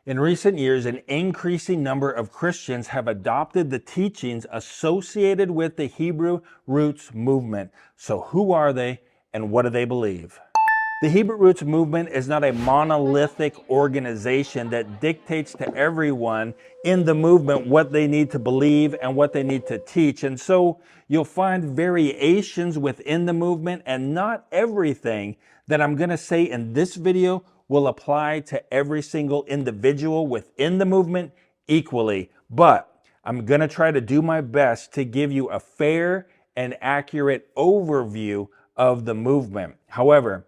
In recent years, an increasing number of Christians have adopted the teachings associated with the Hebrew roots movement. So who are they and what do they believe? The Hebrew Roots Movement is not a monolithic organization that dictates to everyone in the movement what they need to believe and what they need to teach. And so you'll find variations within the movement, and not everything that I'm going to say in this video will apply to every single individual within the movement equally. But I'm going to try to do my best to give you a fair and accurate overview of the movement. However,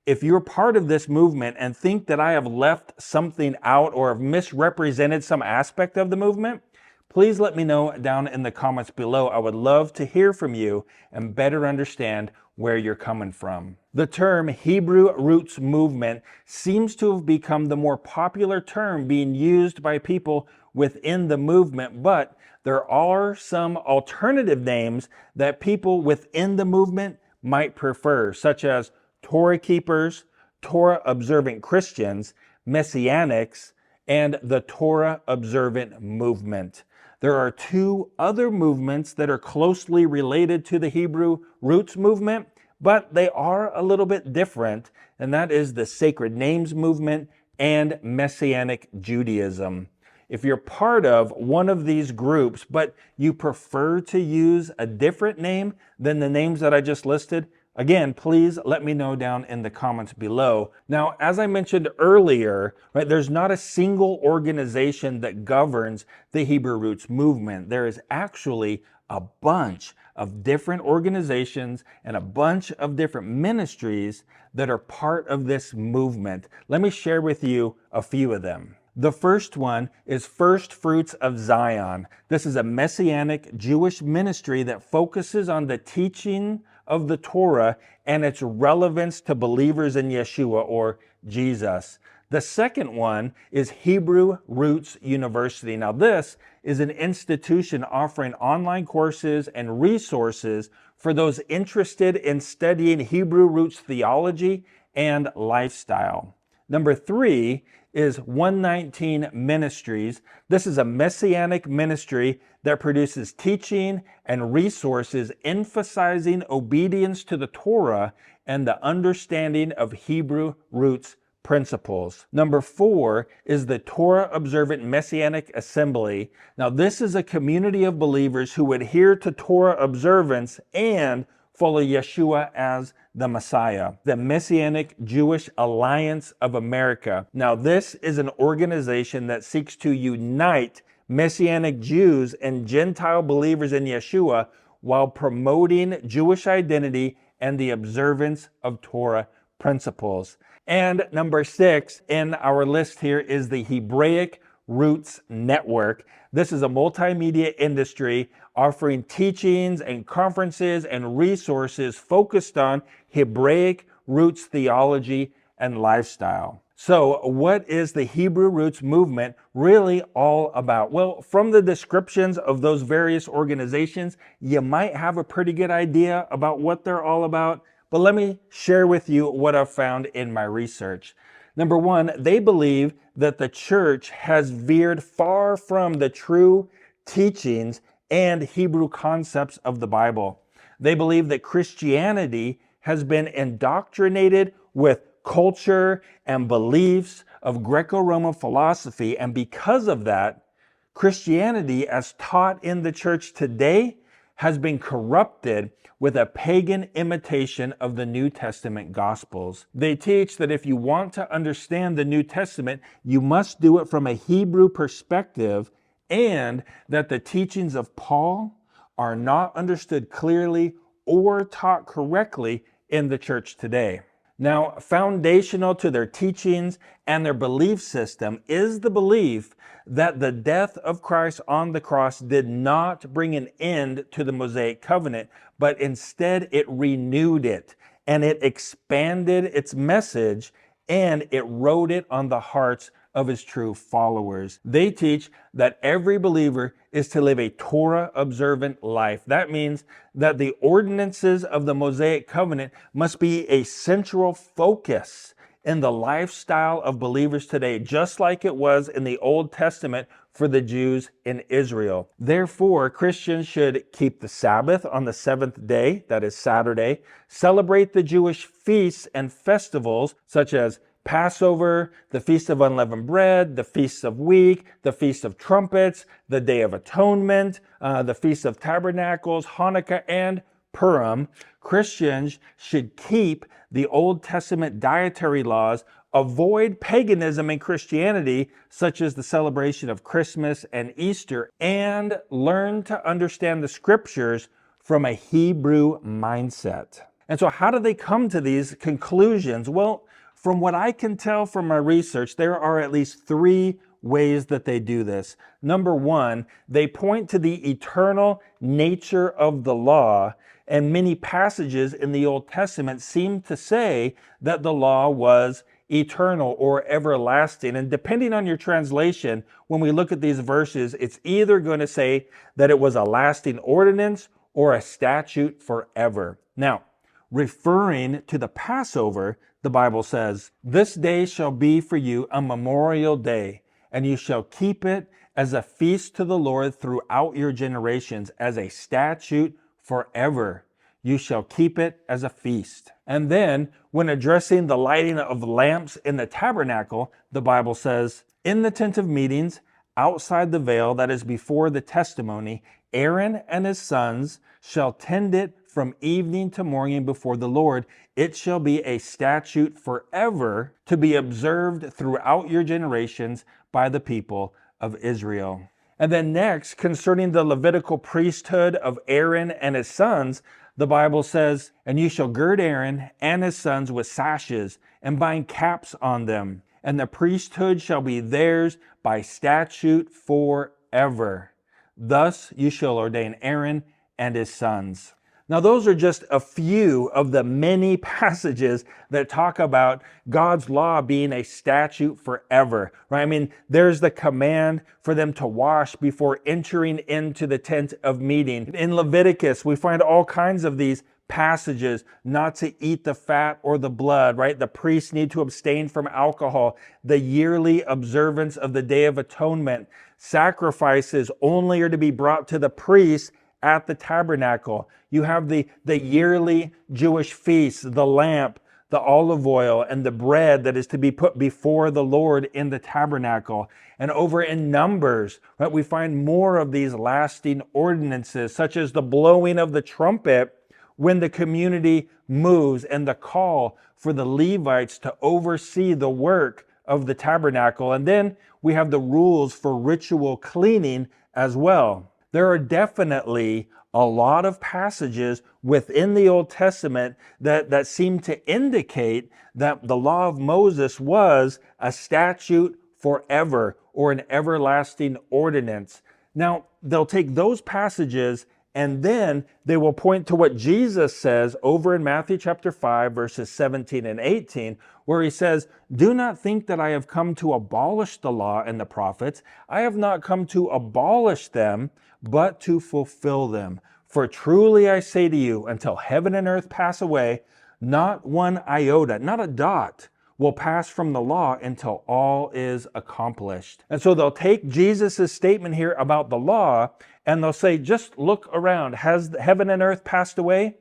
if you're part of this movement and think that I have left something out or have misrepresented some aspect of the movement, please let me know down in the comments below. I would love to hear from you and better understand where you're coming from. The term Hebrew Roots Movement seems to have become the more popular term being used by people within the movement, but there are some alternative names that people within the movement might prefer, such as Torah keepers, Torah observant Christians, Messianics, and the Torah Observant Movement. There are two other movements that are closely related to the Hebrew Roots Movement, but they are a little bit different, and that is the Sacred Names Movement and Messianic Judaism. If you're part of one of these groups, but you prefer to use a different name than the names that I just listed, again, please let me know down in the comments below. Now, as I mentioned earlier, right, there's not a single organization that governs the Hebrew Roots Movement. There is actually a bunch of different organizations and a bunch of different ministries that are part of this movement. Let me share with you a few of them. The first one is First Fruits of Zion. This is a Messianic Jewish ministry that focuses on the teaching of the Torah and its relevance to believers in Yeshua or Jesus. The second one is Hebrew Roots University. Now, this is an institution offering online courses and resources for those interested in studying Hebrew roots theology and lifestyle. Number three is 119 Ministries. This is a Messianic ministry that produces teaching and resources emphasizing obedience to the Torah and the understanding of Hebrew roots principles. Number four is the Torah Observant Messianic Assembly. Now, this is a community of believers who adhere to Torah observance and follow Yeshua as the Messiah. The Messianic Jewish Alliance of America. Now, this is an organization that seeks to unite Messianic Jews and Gentile believers in Yeshua while promoting Jewish identity and the observance of Torah principles. And number six in our list here is the Hebraic Roots Network. This is a multimedia industry offering teachings and conferences and resources focused on Hebraic roots theology and lifestyle. So what is the Hebrew Roots Movement really all about? Well, from the descriptions of those various organizations, you might have a pretty good idea about what they're all about, but let me share with you what I've found in my research. Number one, they believe that the church has veered far from the true teachings and Hebrew concepts of the Bible. They believe that Christianity has been indoctrinated with culture and beliefs of Greco-Roman philosophy, and because of that, Christianity as taught in the church today has been corrupted with a pagan imitation of the New Testament Gospels. They teach that if you want to understand the New Testament, you must do it from a Hebrew perspective, and that the teachings of Paul are not understood clearly or taught correctly in the church today. Now, foundational to their teachings and their belief system is the belief that the death of Christ on the cross did not bring an end to the Mosaic Covenant, but instead it renewed it and it expanded its message and it wrote it on the hearts of his true followers. They teach that every believer is to live a Torah observant life. That means that the ordinances of the Mosaic Covenant must be a central focus in the lifestyle of believers today, just like it was in the Old Testament for the Jews in Israel. Therefore, Christians should keep the Sabbath on the seventh day, that is Saturday, celebrate the Jewish feasts and festivals such as Passover, the Feast of Unleavened Bread, the Feasts of Week, the Feast of Trumpets, the Day of Atonement, the Feast of Tabernacles, Hanukkah, and Purim. Christians should keep the Old Testament dietary laws, avoid paganism in Christianity, such as the celebration of Christmas and Easter, and learn to understand the scriptures from a Hebrew mindset. And so how do they come to these conclusions? Well, from what I can tell from my research, there are at least three ways that they do this. Number one, they point to the eternal nature of the law, and many passages in the Old Testament seem to say that the law was eternal or everlasting. And depending on your translation, when we look at these verses, it's either going to say that it was a lasting ordinance or a statute forever. Now, referring to the Passover, the Bible says, "This day shall be for you a memorial day, and you shall keep it as a feast to the Lord throughout your generations, as a statute forever. You shall keep it as a feast." And then, when addressing the lighting of lamps in the tabernacle, the Bible says, "In the tent of meetings, outside the veil that is before the testimony, Aaron and his sons shall tend it from evening to morning before the Lord. It shall be a statute forever to be observed throughout your generations by the people of Israel." And then next, concerning the Levitical priesthood of Aaron and his sons, the Bible says, "And you shall gird Aaron and his sons with sashes, and bind caps on them, and the priesthood shall be theirs by statute forever. Thus you shall ordain Aaron and his sons." Now, those are just a few of the many passages that talk about God's law being a statute forever, right? I mean, there's the command for them to wash before entering into the tent of meeting. In Leviticus, we find all kinds of these passages, not to eat the fat or the blood, right? The priests need to abstain from alcohol, the yearly observance of the Day of Atonement. Sacrifices only are to be brought to the priests at the tabernacle. You have the yearly Jewish feasts, the lamp, the olive oil, and the bread that is to be put before the Lord in the tabernacle. And over in Numbers, right, we find more of these lasting ordinances, such as the blowing of the trumpet when the community moves, and the call for the Levites to oversee the work of the tabernacle. And then we have the rules for ritual cleaning as well. There are definitely a lot of passages within the Old Testament that seem to indicate that the law of Moses was a statute forever or an everlasting ordinance. Now, they'll take those passages and then they will point to what Jesus says over in Matthew chapter 5, verses 17 and 18, where he says, "Do not think that I have come to abolish the law and the prophets. I have not come to abolish them, but to fulfill them. For truly I say to you, until heaven and earth pass away, not one iota, not a dot, will pass from the law until all is accomplished." And so they'll take Jesus' statement here about the law and they'll say, just look around. Has heaven and earth passed away?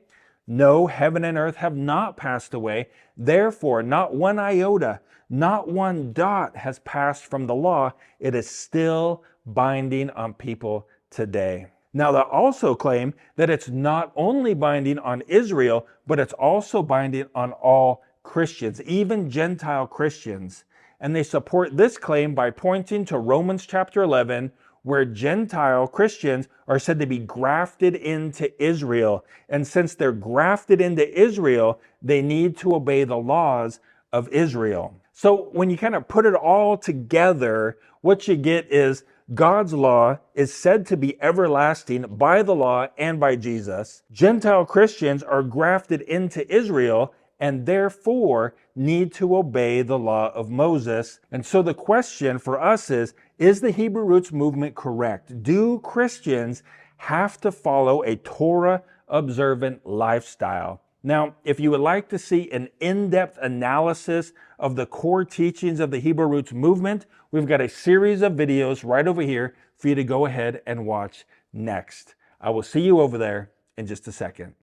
No, heaven and earth have not passed away. Therefore, not one iota, not one dot has passed from the law. It is still binding on people today. Now, they'll also claim that it's not only binding on Israel, but it's also binding on all Christians, even Gentile Christians. And they support this claim by pointing to Romans chapter 11, where Gentile Christians are said to be grafted into Israel. And since they're grafted into Israel, they need to obey the laws of Israel. So when you kind of put it all together, what you get is God's law is said to be everlasting by the law and by Jesus. Gentile Christians are grafted into Israel and therefore need to obey the law of Moses. And so the question for us is the Hebrew Roots movement correct? Do Christians have to follow a Torah observant lifestyle? Now, if you would like to see an in-depth analysis of the core teachings of the Hebrew Roots movement, we've got a series of videos right over here for you to go ahead and watch next. I will see you over there in just a second.